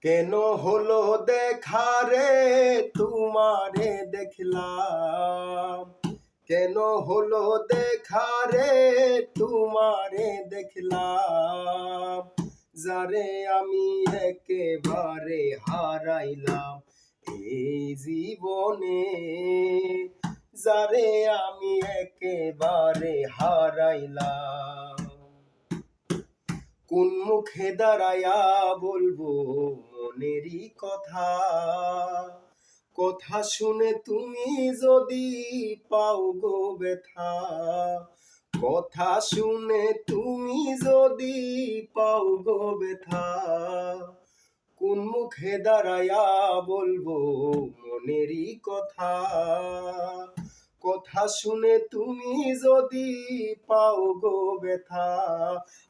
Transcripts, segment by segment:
কেন হলো দেখা রে তোমারে দেখলাম, কেন হলো দেখা রে তোমারে দেখলাম, যারে আমি একেবারে হারাইলাম এই জীবনে, যারে আমি একেবারে হারাইলাম। কোন মুখে দাঁড়ায়া বলবো মনেরই কথা, কথা শুনে তুমি যদি পাও গো ব্যথা, কথা শুনে তুমি যদি পাও গো ব্যথা, কোন মুখে দাঁড়ায়া বলবো মনেরই কথা, কথা শুনে তুমি যদি পাও গো ব্যথা।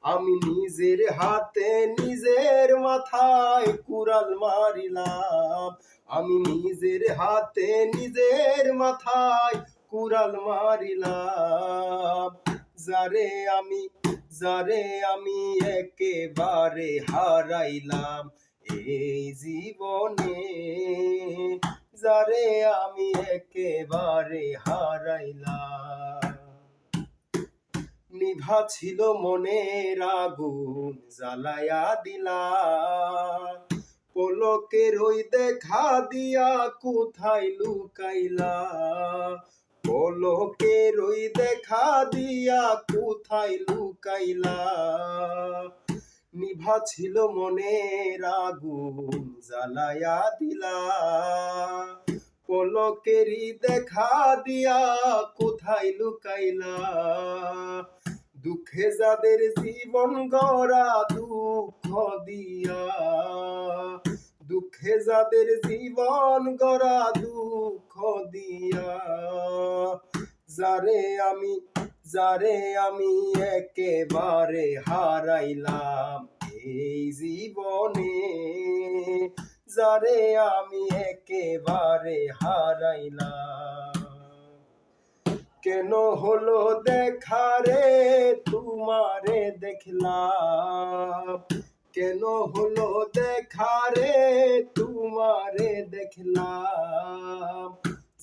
আমি নিজের হাতে নিজের মাথায় কুড়াল মারিলাম, আমি নিজের হাতে নিজের মাথায় কুড়াল মারিলাম, যারে আমি একেবারে হারাইলাম এই জীবনে, যারে আমি একেবারে হারাইলাম। নিভা ছিল মনের আগুন জ্বালায়া দিলা, পলকের ওই দেখা দিয়া কোথায় লুকাইলা, পলকের ওই দেখা দিয়া কোথায় লুকাইলা। নিভা ছিল মনের আগুন জ্বালায়া দিলা, পলকেরই দেখা দিয়া কোথায় লুকাইলা। দুঃখে যাদের জীবন গড়া দুঃখ দিয়া, দুঃখে যাদের জীবন গড়া দুঃখ দিয়া, যারে আমি একেবারে হারাইলাম এই জীবনে, যারে আমি একেবারে হারাইলাম। কেন হলো দেখা রে তোমারে দেখলাম, কেন হলো দেখা রে তোমারে দেখলাম,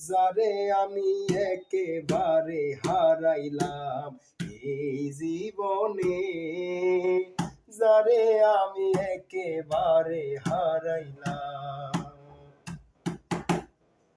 যারে আমি একেবারে হারাইলাম এই জীবনে, যারে আমি একেবারে হারাইলাম।